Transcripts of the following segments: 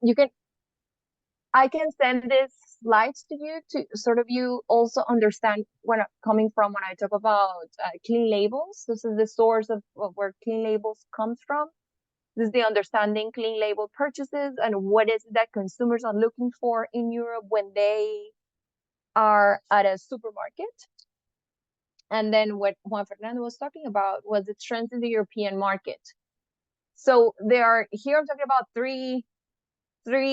You can, I can send these slides to you to sort of you also understand when I'm coming from when I talk about clean labels. This is the source of where clean labels comes from. This is the understanding clean label purchases and what is it that consumers are looking for in Europe when they are at a supermarket. And then what Juan Fernando was talking about was the trends in the European market. So there are, here I'm talking about three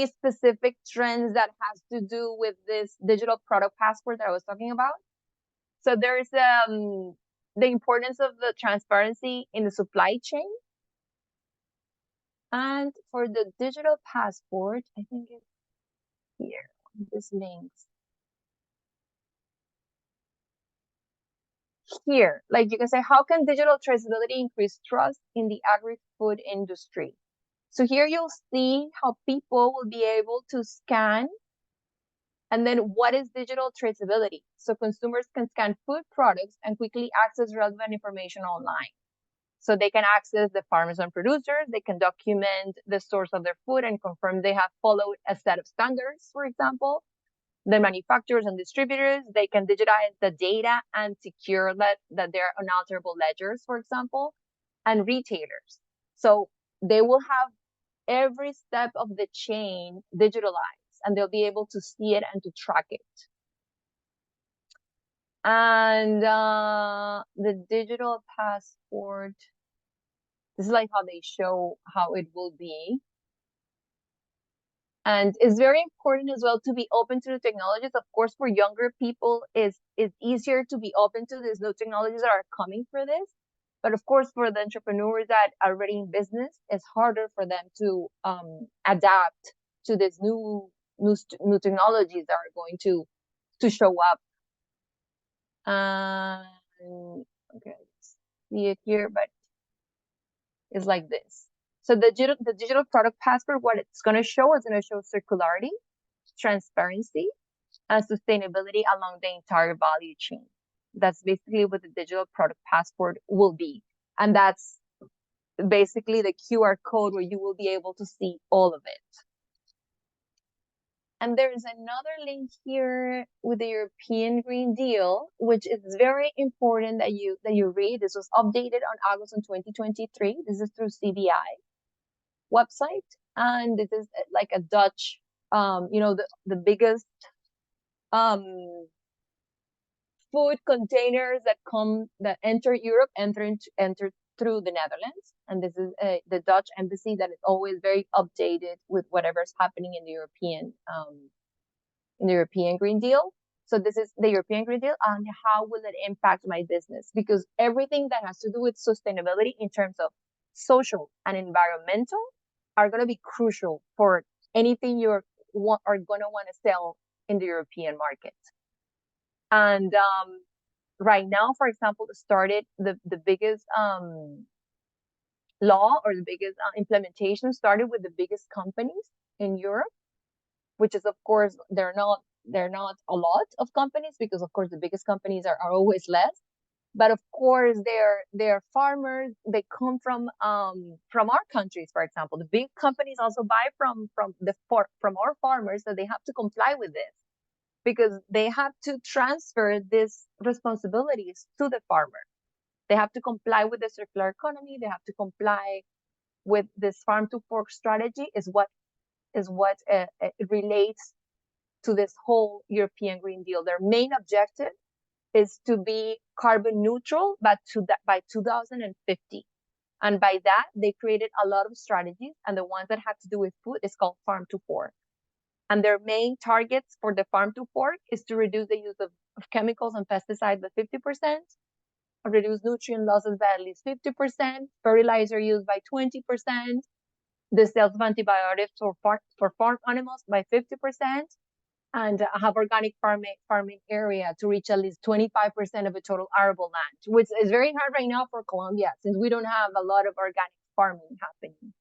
specific trends that has to do with this digital product passport that I was talking about. So there's the importance of the transparency in the supply chain. And for the digital passport, I think it's here, this links. Here, like you can say, how can digital traceability increase trust in the agri-food industry? So here you'll see how people will be able to scan. And then what is digital traceability? So consumers can scan food products and quickly access relevant information online. So they can access the farmers and producers, they can document the source of their food and confirm they have followed a set of standards, for example. The manufacturers and distributors, they can digitize the data and secure that they're unalterable ledgers, for example, and retailers. So they will have every step of the chain digitalized and they'll be able to see it and to track it. And the digital passport, this is like how they show how it will be. And it's very important as well to be open to the technologies. Of course, for younger people, it's easier to be open to these new technologies that are coming for this. But of course, for the entrepreneurs that are already in business, it's harder for them to adapt to these new technologies that are going to show up. Okay, see it here, but it's like this. So the digital product passport, what it's going to show is going to show circularity, transparency, and sustainability along the entire value chain. That's basically what the digital product passport will be. And that's basically the QR code where you will be able to see all of it. And there's another link here with the European Green Deal, which is very important that you read. This was updated on August in 2023. This is through CBI website, and this is like a Dutch, the biggest food containers that enter Europe enter through the Netherlands, and this is the Dutch embassy that is always very updated with whatever's happening in the European Green Deal. So this is the European Green Deal, and how will it impact my business? Because everything that has to do with sustainability in terms of social and environmental are going to be crucial for anything you are going to want to sell in the European market. And right now, for example, started the biggest law or the biggest implementation started with the biggest companies in Europe, which is, of course, they're not a lot of companies, because of course the biggest companies are always less. But of course they're farmers. They come from our countries, for example. The big companies also buy from our farmers, so they have to comply with this, because they have to transfer these responsibilities to the farmer. They have to comply with the circular economy. They have to comply with this farm to fork strategy. Is what it relates to this whole European Green Deal. Their main objective is to be carbon neutral by 2050. And by that, they created a lot of strategies. And the ones that have to do with food is called farm to fork. And their main targets for the farm to fork is to reduce the use of chemicals and pesticides by 50%, reduce nutrient losses by at least 50%, fertilizer use by 20%, the sales of antibiotics for farm animals by 50%, and have organic farming area to reach at least 25% of the total arable land, which is very hard right now for Colombia, since we don't have a lot of organic farming happening,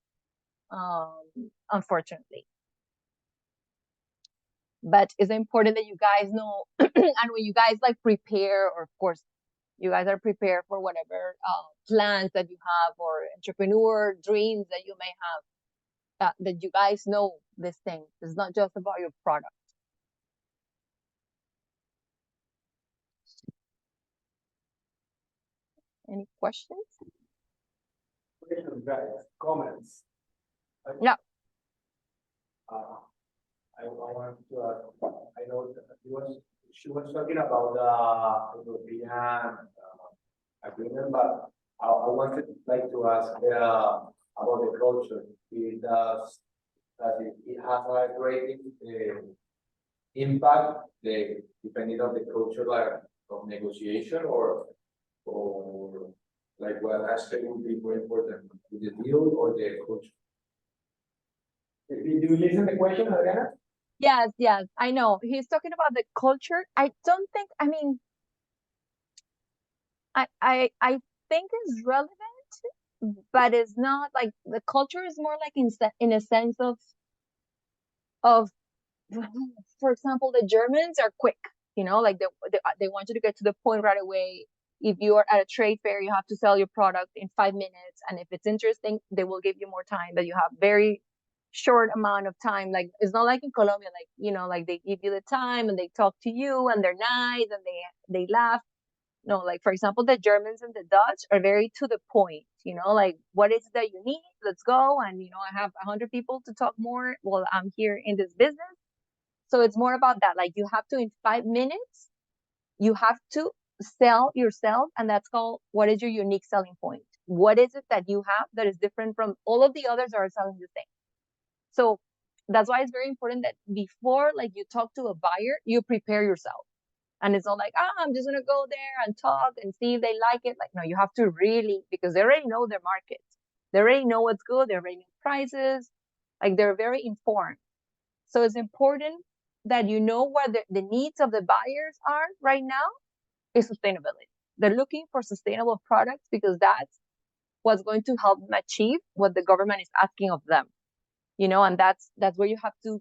unfortunately. But it's important that you guys know, and when you guys like prepare, or of course, you guys are prepared for whatever plans that you have or entrepreneur dreams that you may that you guys know this thing. It's not just about your product. Any questions? Questions, guys, comments. Yeah. I want to I know that she was talking about the European agreement, but I wanted like to ask about the culture. It has a great impact depending on the culture of negotiation or like what aspect would be more important, the deal or the culture? Did you listen to the question, Adriana? Yes, yes, I know. He's talking about the culture. I don't think, I mean, I think it's relevant, but it's not like the culture is more like in a sense of for example, the Germans are quick, like they want you to get to the point right away. If you are at a trade fair, you have to sell your product in 5 minutes, and if it's interesting, they will give you more time. But you have very short amount of time. Like it's not like in Colombia, like like they give you the time and they talk to you and they're nice and they laugh. No, like for example, the Germans and the Dutch are very to the point. Like what is it that you need? Let's go. And I have 100 people to talk more while I'm here in this business. So it's more about that. Like you have to, in 5 minutes, you have to sell yourself. And that's called, what is your unique selling point? What is it that you have that is different from all of the others that are selling the same? So that's why it's very important that before like you talk to a buyer, you prepare yourself. And it's not like, I'm just going to go there and talk and see if they like it. Like, no, you have to really, because they already know their market. They already know what's good. They already know prices. Like they're very informed. So it's important that you know what the needs of the buyers are right now is sustainability. They're looking for sustainable products because that's what's going to help them achieve what the government is asking of them. And that's where you have to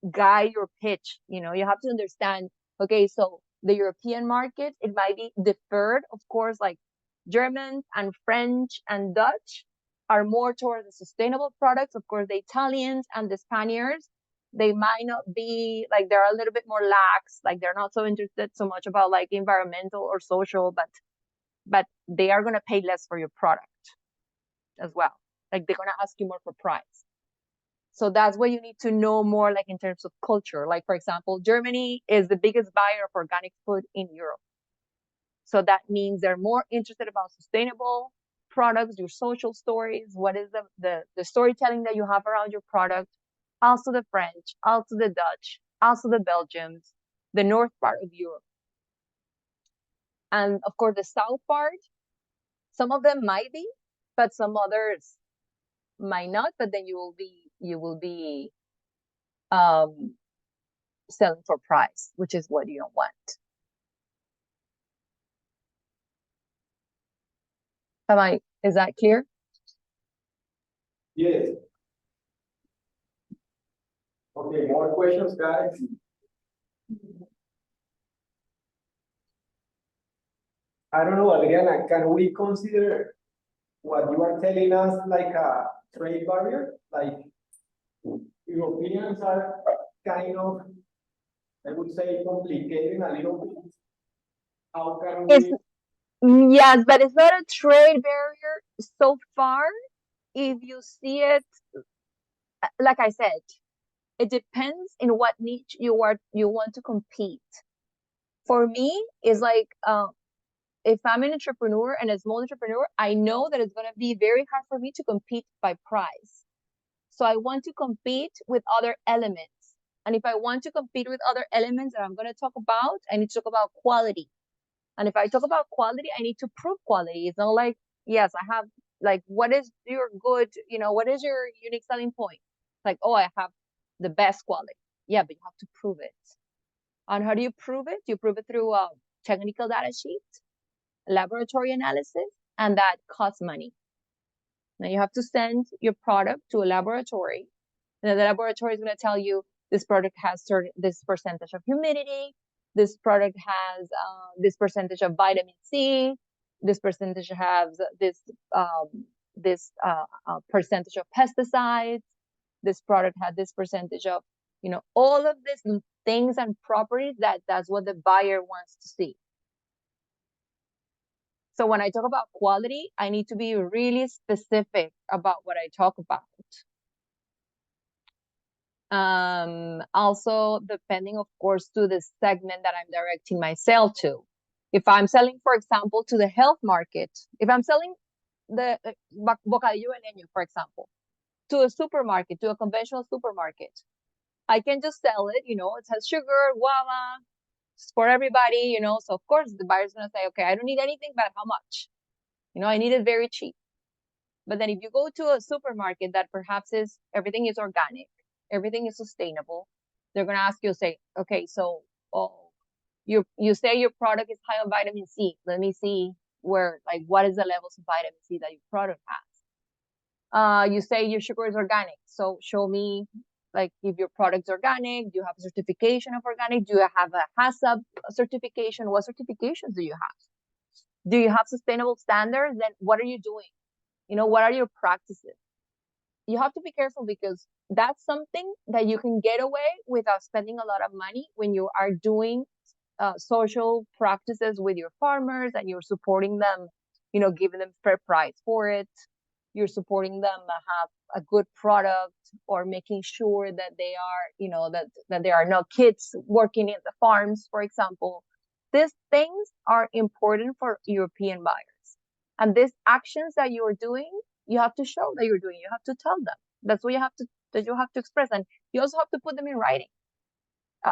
guide your pitch. You have to understand, okay, so the European market, it might be deferred, of course, like Germans and French and Dutch are more towards the sustainable products. Of course, the Italians and the Spaniards, they might not be like, they're a little bit more lax, like they're not so interested so much about like environmental or social, but they are going to pay less for your product as well. Like they're going to ask you more for price. So that's what you need to know more, like in terms of culture. Like, for example, Germany is the biggest buyer of organic food in Europe. So that means they're more interested about sustainable products, your social stories, what is the storytelling that you have around your product. Also the French, also the Dutch, also the Belgians, the north part of Europe. And of course, the south part, some of them might be, but some others might not. But then you will be selling for price, which is what you don't want. Is that clear? Yes. Okay, more questions, guys? I don't know, Adriana, can we consider what you are telling us like a trade barrier? Like Europeans are kind of, I would say, complicating a little bit. How can we? Yes, but it's not a trade barrier so far. If you see it, like I said, it depends in what niche you want to compete. For me, it's like if I'm an entrepreneur and a small entrepreneur, I know that it's gonna be very hard for me to compete by price. So I want to compete with other elements. And if I want to compete with other elements that I'm gonna talk about, I need to talk about quality. And if I talk about quality, I need to prove quality. It's not like, yes, I have like, what is your good, what is your unique selling point? Like, oh, I have the best quality. Yeah, but you have to prove it. And how do you prove it? You prove it through a technical data sheet, laboratory analysis, and that costs money. Now you have to send your product to a laboratory, and the laboratory is going to tell you this product has this percentage of humidity, this product has this percentage of vitamin C, this percentage has this percentage of pesticides. this product had this percentage of, all of these things and properties, that's what the buyer wants to see. So when I talk about quality, I need to be really specific about what I talk about. Also, depending, of course, to the segment that I'm directing my sale to. If I'm selling, for example, to the health market, if I'm selling the bocadillo de leño, for example, to a supermarket, to a conventional supermarket, I can just sell it, it has sugar, guava, it's for everybody, so of course the buyer's gonna say, okay, I don't need anything, but how much? I need it very cheap. But then if you go to a supermarket that perhaps everything is organic, everything is sustainable, they're gonna ask you, say, okay, so you say your product is high on vitamin C. Let me see what is the levels of vitamin C that your product has. You say your sugar is organic, so show me if your product's organic. Do you have a certification of organic? Do you have a HACCP certification? What certifications do you have? Do you have sustainable standards? Then what are you doing? What are your practices? You have to be careful, because that's something that you can get away without spending a lot of money when you are doing social practices with your farmers, and you're supporting them, giving them fair price for it. You're supporting them have a good product, or making sure that they are, that there are no kids working in the farms, for example. These things are important for European buyers. And these actions that you're doing, you have to show that you're doing. You have to tell them. That's what you have to express. And you also have to put them in writing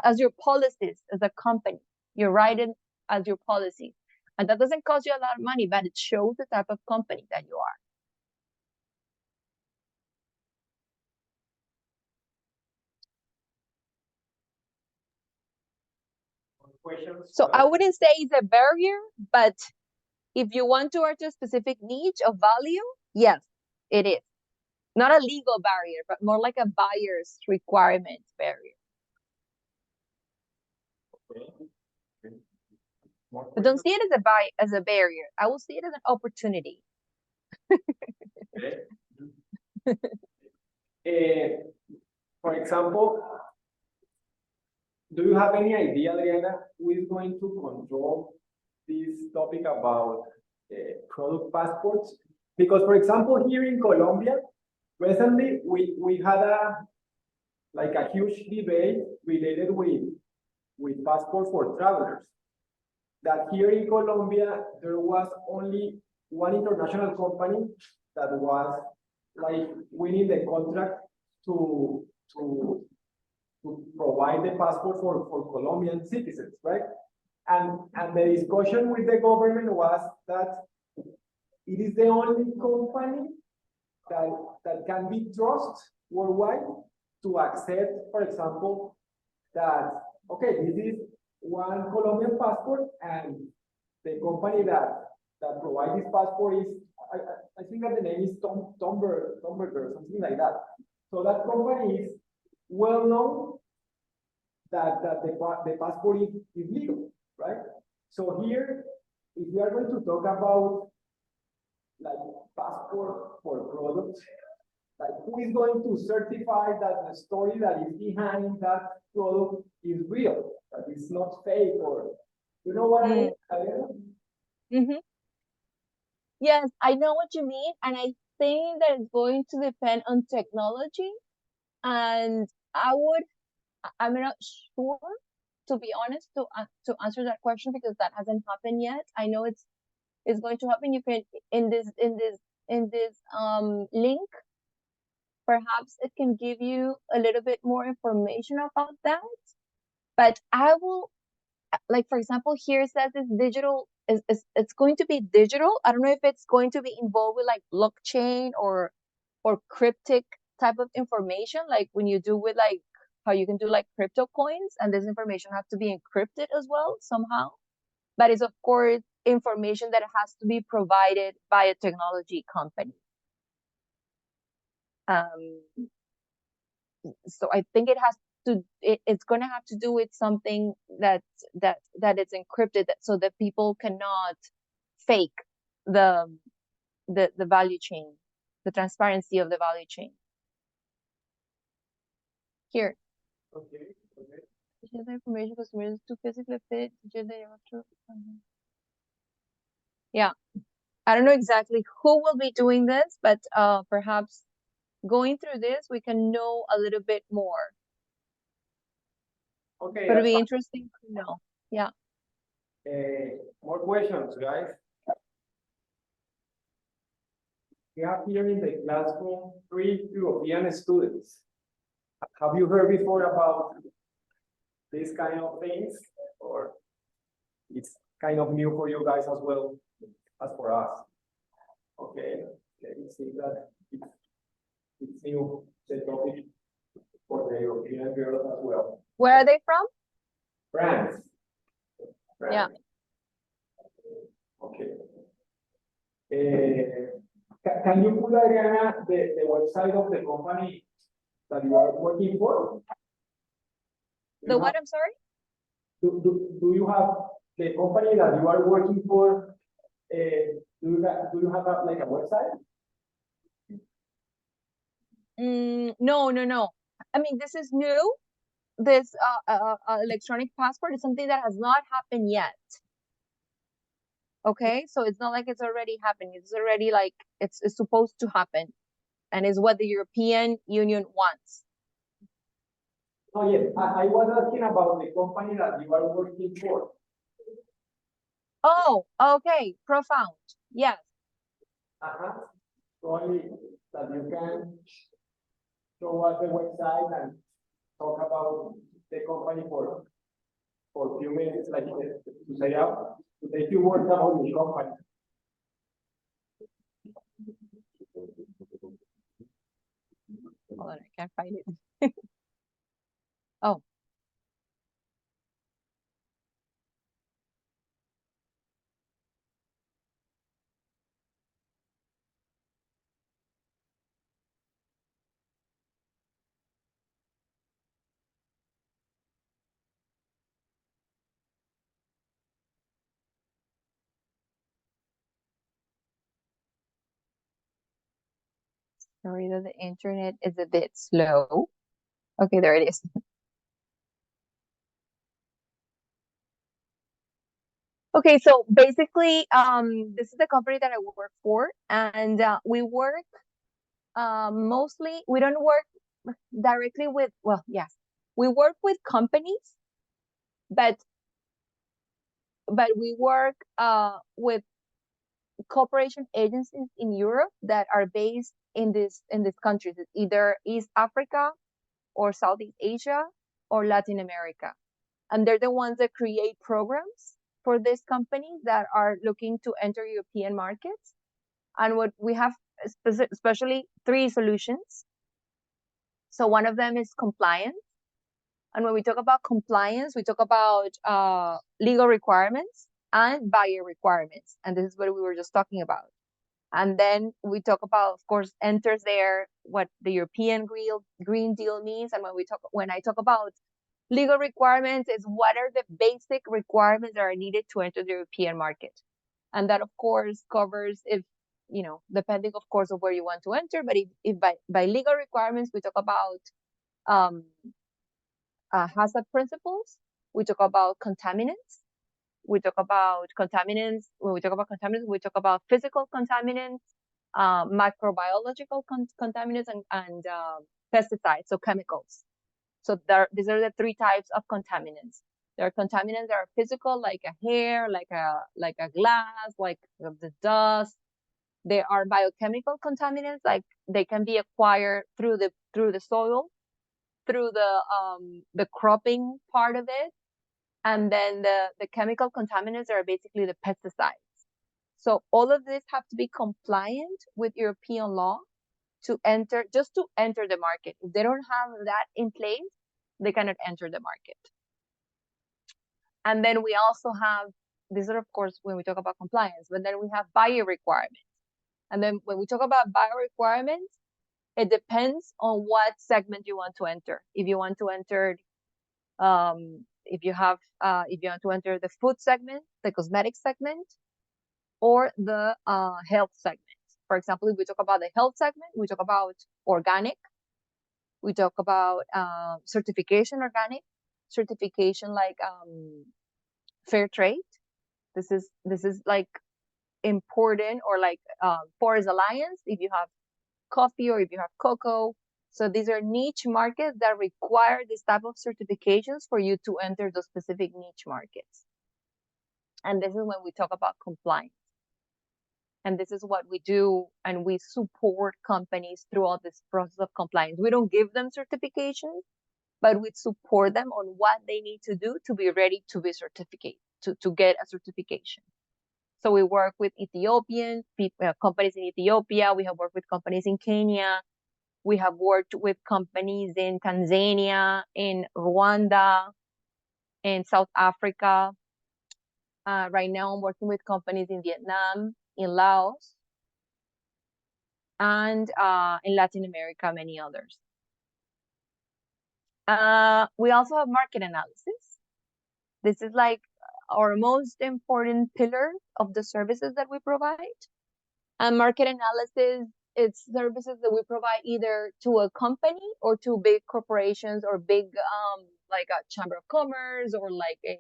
as your policies as a company. You're writing as your policies. And that doesn't cost you a lot of money, but it shows the type of company that you are. Questions? So I wouldn't say it's a barrier, but if you want to enter a specific niche of value, yes, it is. Not a legal barrier, but more like a buyer's requirement barrier. Okay. I don't see it as a barrier. I will see it as an opportunity. For example, do you have any idea, Adriana, who is going to control this topic about product passports? Because, for example, here in Colombia, recently we had a huge debate related with passport for travelers. That here in Colombia there was only one international company that was winning the contract to provide the passport for Colombian citizens, right? And the discussion with the government was that it is the only company that can be trusted worldwide to accept, for example, that, okay, this is one Colombian passport, and the company that provides this passport is, I think that the name is Tomberger or something like that. So that company is well known that the passport is legal, right? So here, if we are going to talk about passport for products, who is going to certify that the story that is behind that product is real, that it's not fake, or you know what I mean? Mm-hmm. Yes, I know what you mean, and I think that it's going to depend on technology. And I'm not sure, to be honest, to answer that question, because that hasn't happened yet. I know it's going to happen. You can in this link, perhaps it can give you a little bit more information about that. But I will, for example, here it says it's digital. It's going to be digital. I don't know if it's going to be involved with blockchain or cryptic type of information, like when you do with how you can do crypto coins, and this information has to be encrypted as well somehow. But it's of course information that has to be provided by a technology company. So I think it's going to have to do with something that it's encrypted, so that people cannot fake the value chain, the transparency of the value chain. Here. Okay, okay. Share the information customers to physically fit. Yeah. I don't know exactly who will be doing this, but perhaps going through this, we can know a little bit more. Okay, But it'll that's be fine. interesting to know. Yeah. More questions, guys. We have here in the classroom 3 European students. Have you heard before about these kind of things, or it's kind of new for you guys as well as for us? Okay, let me see that it's new, the topic for the European girls as well. Where are they from? France. Yeah. Okay. Can you put, Adriana, the website of the company that you are working for? The what? I'm sorry? Do you have the company that you are working for? Do you have like a website? No. I mean, this is new. This electronic passport is something that has not happened yet. Okay, so it's not like it's already happened. It's already like it's supposed to happen, and is what the European Union wants. Oh yes, I was asking about the company that you are working for. Oh, okay, Profound. Yes. Only that you can show us the website and talk about the company for a few minutes, like to say out, to say a few words about the company. Hold on, I can't find it. Oh. Sorry that the internet is a bit slow. Okay, there it is. Okay, so basically, this is the company that I work for, and we work mostly, we don't work directly with, well, yes, we work with companies, but we work with cooperation agencies in Europe that are based in these countries. It's either East Africa or Southeast Asia or Latin America. And they're the ones that create programs for these companies that are looking to enter European markets. And what we have, especially 3 solutions. So one of them is compliance. And when we talk about compliance, we talk about legal requirements and buyer requirements. And this is what we were just talking about. And then we talk about, of course, enters there what the European Green Deal means. And when I talk about legal requirements, is what are the basic requirements that are needed to enter the European market. And that, of course, covers if, depending, of course, of where you want to enter. But if by legal requirements, we talk about hazard principles, we talk about contaminants. We talk about contaminants. When we talk about contaminants, we talk about physical contaminants, microbiological contaminants, and pesticides, so chemicals. So these are the 3 types of contaminants. There are contaminants that are physical, like a hair, like a glass, like the dust. There are biochemical contaminants, like they can be acquired through the soil, through the cropping part of it. And then the chemical contaminants are basically the pesticides. So all of this have to be compliant with European law just to enter the market. If they don't have that in place, they cannot enter the market. And then we also have, these are of course when we talk about compliance, but then we have buyer requirements. And then when we talk about buyer requirements, it depends on what segment you want to enter. If you want to enter if you want to enter the food segment, the cosmetic segment, or the health segment. For example, if we talk about the health segment, we talk about organic, We talk about certification, organic certification, like fair trade. This is like important, or like Forest Alliance if you have coffee or if you have cocoa. So these are niche markets that require this type of certifications for you to enter those specific niche markets. And this is when we talk about compliance. And this is what we do, and we support companies throughout this process of compliance. We don't give them certifications, but we support them on what they need to do to be ready to be certificated, to get a certification. So we work with Ethiopian companies in Ethiopia. We have worked with companies in Kenya. We have worked with companies in Tanzania, in Rwanda, in South Africa. Right now, I'm working with companies in Vietnam, in Laos, and in Latin America, many others. We also have market analysis. This is like our most important pillar of the services that we provide. And market analysis, it's services that we provide either to a company or to big corporations or big like a chamber of commerce, or like a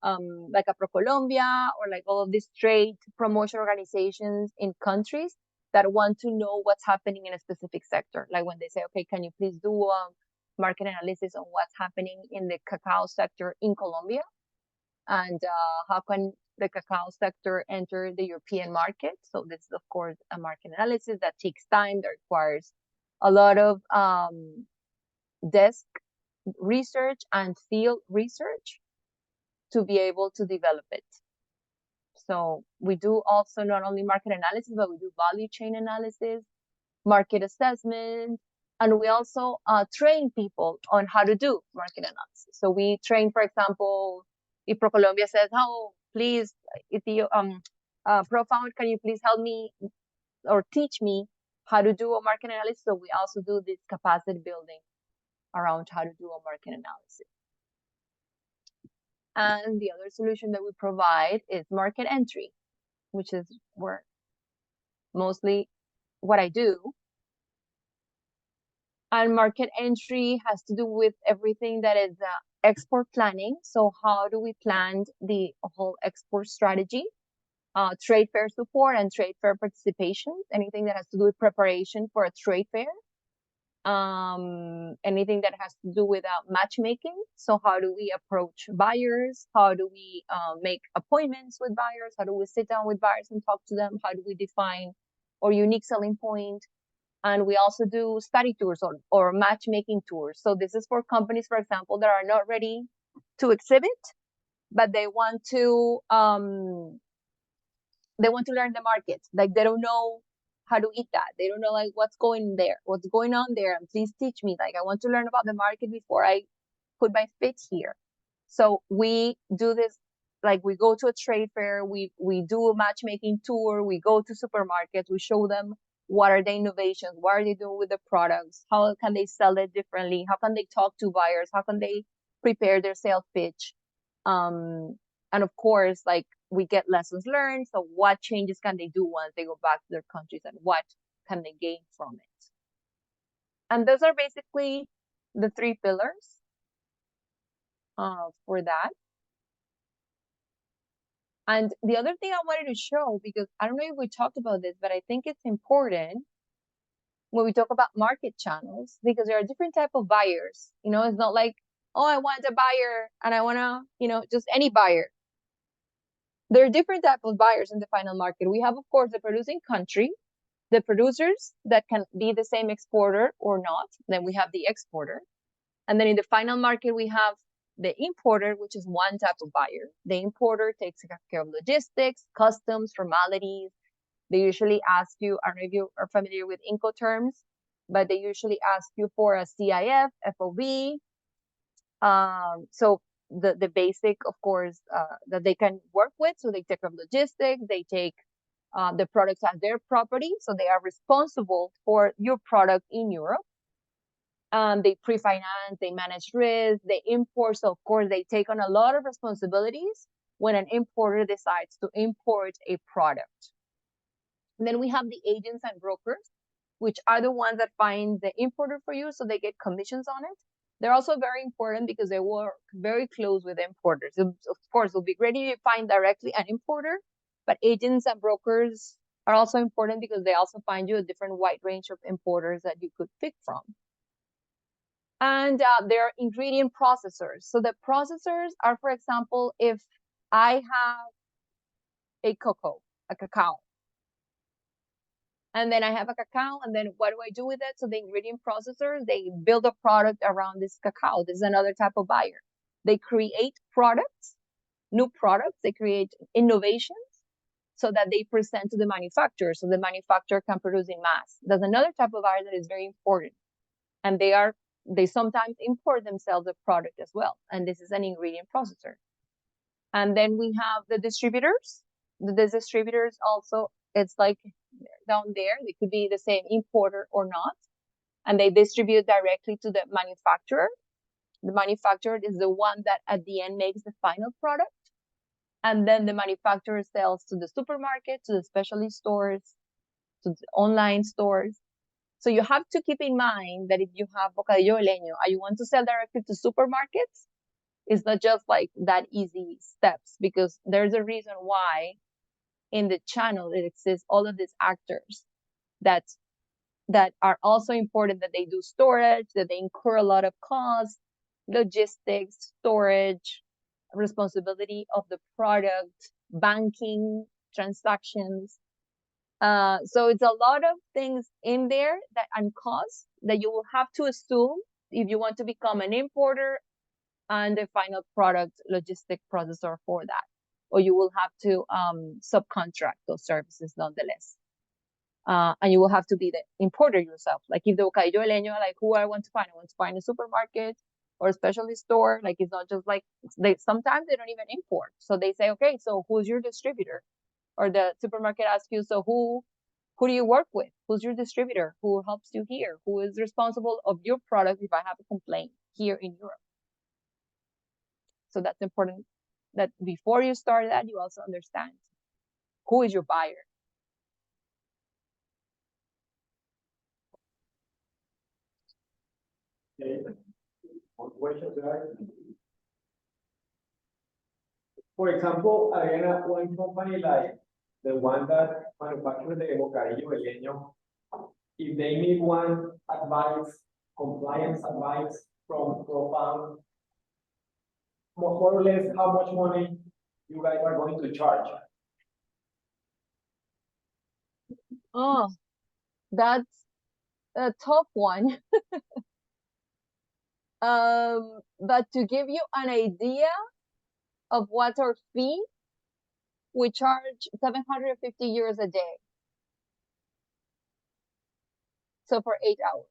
ProColombia, or like all of these trade promotion organizations in countries that want to know what's happening in a specific sector. Like when they say, okay, can you please do a market analysis on what's happening in the cacao sector in Colombia, and how can the cacao sector enter the European market? So this is, of course, a market analysis that takes time, that requires a lot of desk research and field research to be able to develop it. So we do also not only market analysis, but we do value chain analysis, market assessment, and we also train people on how to do market analysis. So we train, for example, if ProColombia says, oh, please, Profound, can you please help me or teach me how to do a market analysis? So we also do this capacity building around how to do a market analysis. And the other solution that we provide is market entry, which is where mostly what I do. And market entry has to do with everything that is export planning. So how do we plan the whole export strategy? Trade fair support and trade fair participation, anything that has to do with preparation for a trade fair. Anything that has to do with matchmaking. So how do we approach buyers? How do we make appointments with buyers? How do we sit down with buyers and talk to them? How do we define our unique selling point? And we also do study tours or matchmaking tours. So this is for companies, for example, that are not ready to exhibit, but they want to learn the market. Like they don't know how to eat that. They don't know like what's going on there. And please teach me. Like I want to learn about the market before I put my feet here. So we do this, like we go to a trade fair, we do a matchmaking tour, we go to supermarkets, we show them what are the innovations, what are they doing with the products, how can they sell it differently, how can they talk to buyers, how can they prepare their sales pitch. And of course, like we get lessons learned. So what changes can they do once they go back to their countries, and what can they gain from it? And those are basically the three pillars for that. And the other thing I wanted to show, because I don't know if we talked about this, but I think it's important when we talk about market channels, because there are different type of buyers. You know, it's not like, oh, I want a buyer and I want to, you know, just any buyer. There are different type of buyers in the final market. We have, of course, the producing country, the producers that can be the same exporter or not. Then we have the exporter. And then in the final market, we have the importer, which is one type of buyer. The importer takes care of logistics, customs, formalities. They usually ask you, I don't know if you are familiar with Incoterms, but they usually ask you for a CIF, FOB. So the basic, of course, that they can work with. So they take care of logistics, they take the products as their property. So they are responsible for your product in Europe. They pre-finance, they manage risk, they import. So of course, they take on a lot of responsibilities when an importer decides to import a product. And then we have the agents and brokers. which are the ones that find the importer for you, so they get commissions on it. They're also very important because they work very close with importers. Of course, it would be great if you find directly an importer, but agents and brokers are also important because they also find you a different wide range of importers that you could pick from. And they're ingredient processors. So the processors are, for example, if I have a cacao, and then I have a cacao, and then what do I do with it? So the ingredient processors, they build a product around this cacao. This is another type of buyer. They create products, new products, they create innovations so that they present to the manufacturer, so the manufacturer can produce in mass. There's another type of buyer that is very important, and they sometimes import themselves a product as well, and this is an ingredient processor. And then we have the distributors. The distributors also, it's like down there, they could be the same importer or not, and they distribute directly to the manufacturer. The manufacturer is the one that at the end makes the final product, and then the manufacturer sells to the supermarket, to the specialty stores, to the online stores. So you have to keep in mind that if you have Bocadillo de Leño and you want to sell directly to supermarkets, it's not just like that easy steps, because there's a reason why in the channel it exists all of these actors that are also important, that they do storage, that they incur a lot of costs, logistics, storage, responsibility of the product, banking, transactions. So it's a lot of things in there that and costs that you will have to assume if you want to become an importer and the final product logistic processor for that, or you will have to subcontract those services nonetheless. And you will have to be the importer yourself. Like if the Bocadillo de Leño, like who I want to find a supermarket or a specialty store. Like it's not just like sometimes they don't even import. So they say, okay, so who's your distributor? Or the supermarket asks you, so who do you work with? Who's your distributor? Who helps you here? Who is responsible of your product if I have a complaint here in Europe? So that's important that before you start that, you also understand who is your buyer. Okay. More questions, guys? For example, again, one company like the one that manufactures the Bocadillo de Leño, if they need one advice, compliance advice from Profound, more or less how much money you guys are going to charge? Oh, that's a tough one. But to give you an idea of what our fee, we charge 750 euros a day. So for 8 hours.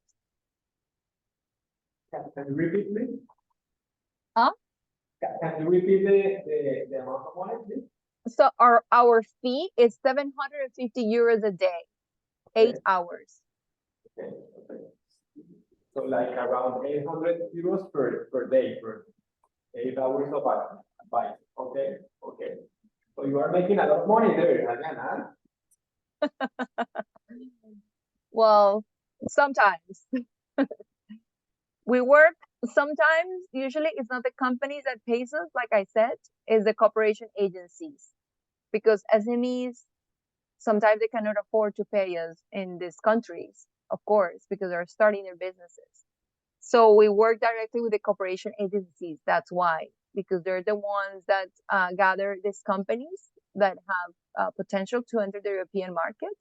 Can you repeat, please? Huh? Can you repeat the amount of money, please? So our fee is 750 euros a day, 8 hours. Okay. So like around 800 euros per day for 8 hours of advice. Okay. So you are making a lot of money there, again, huh? Well, sometimes. We work sometimes, usually it's not the companies that pays us, like I said, it's the cooperation agencies. Because SMEs, sometimes they cannot afford to pay us in these countries, of course, because they're starting their businesses. So we work directly with the cooperation agencies. That's why, because they're the ones that gather these companies that have potential to enter the European market.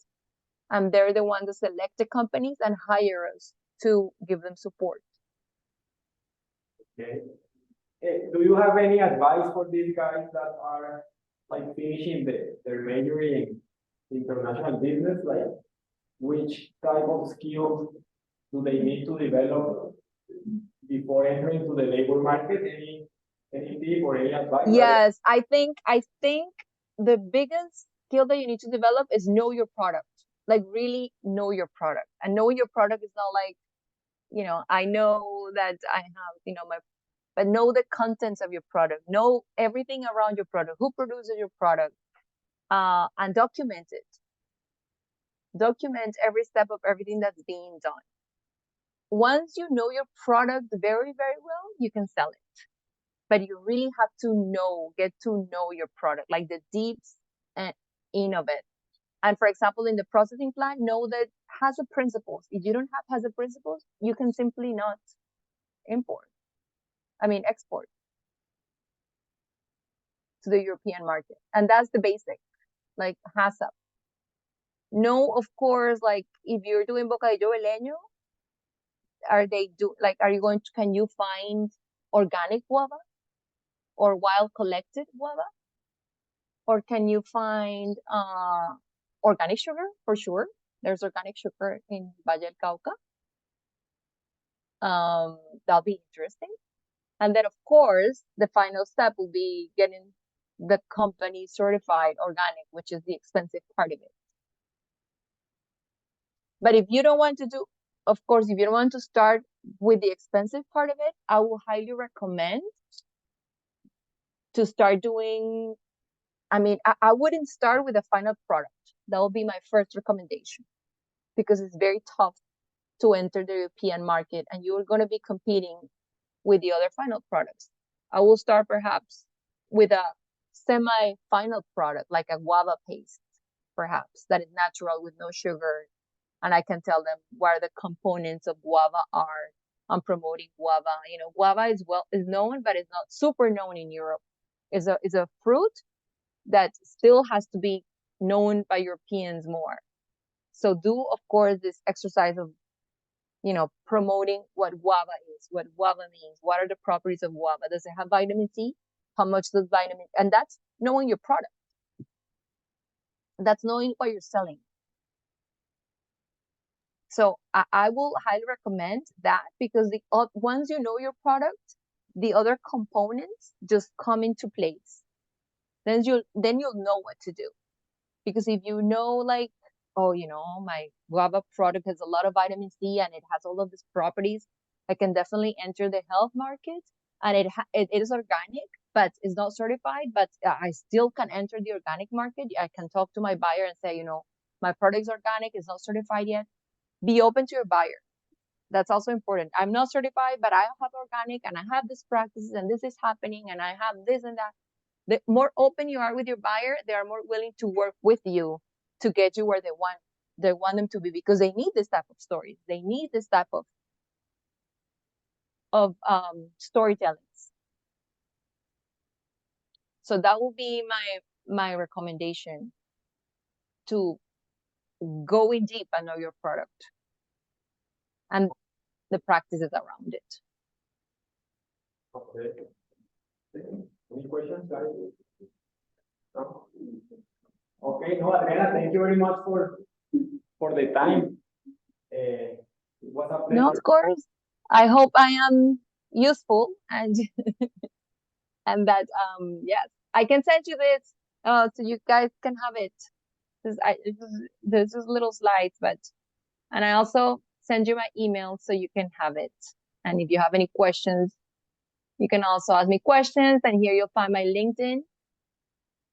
And they're the ones that select the companies and hire us to give them support. Okay. Do you have any advice for these guys that are like finishing their major in international business? Like which type of skills do they need to develop before entering to the labor market? Any tip or any advice? Yes, I think the biggest skill that you need to develop is know your product. Like really know your product. And knowing your product is not like, I know that I have, but know the contents of your product, know everything around your product, who produces your product, and document it. Document every step of everything that's being done. Once you know your product very, very well, you can sell it. But you really have to get to know your product, like the deeps and in of it. And for example, in the processing plant, know that HACCP principles. If you don't have HACCP principles, you can simply not export to the European market. And that's the basic, like HACCP. No, of course, like if you're doing bocadillo beleño, can you find organic guava or wild collected guava? Or can you find organic sugar? For sure, there's organic sugar in Valle del Cauca. That'll be interesting. And then, of course, the final step will be getting the company certified organic, which is the expensive part of it. But if you don't want to do, of course, if you don't want to start with the expensive part of it, I will highly recommend to start doing, I wouldn't start with a final product. That will be my first recommendation, because it's very tough to enter the European market and you're going to be competing with the other final products. I will start perhaps with a semi-final product, like a guava paste, perhaps, that is natural with no sugar. And I can tell them where the components of guava are. I'm promoting guava. Guava is known, but it's not super known in Europe. It's a fruit that still has to be known by Europeans more. So do, of course, this exercise of, promoting what guava is, what guava means, what are the properties of guava? Does it have vitamin C? How much does vitamin? And that's knowing your product. That's knowing what you're selling. So I will highly recommend that, because once you know your product, the other components just come into place. Then you'll know what to do. Because if you know, like, my guava product has a lot of vitamin C and it has all of these properties, I can definitely enter the health market. And it is organic, but it's not certified, but I still can enter the organic market. I can talk to my buyer and say, my product is organic, it's not certified yet. Be open to your buyer. That's also important. I'm not certified, but I have organic and I have these practices and this is happening and I have this and that. The more open you are with your buyer, they are more willing to work with you to get you where they want them to be, because they need this type of stories. They need this type of storytellings. So that will be my recommendation, to go in deep and know your product and the practices around it. Okay. Any questions, guys? No? Okay, no, Adriana, thank you very much for the time. It was a pleasure. No, of course. I hope I am useful and and that yes, I can send you this so you guys can have it. This is little slides, and I also send you my email so you can have it. And if you have any questions, you can also ask me questions, and here you'll find my LinkedIn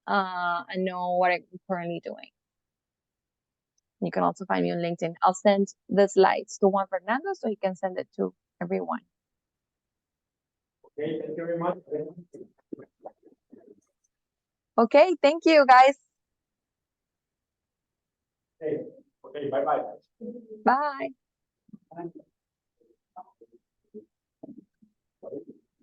and know what I'm currently doing. You can also find me on LinkedIn. I'll send the slides to Juan Fernando so he can send it to everyone. Okay, thank you very much. Okay, thank you, guys. Okay, bye-bye. Bye. Bye.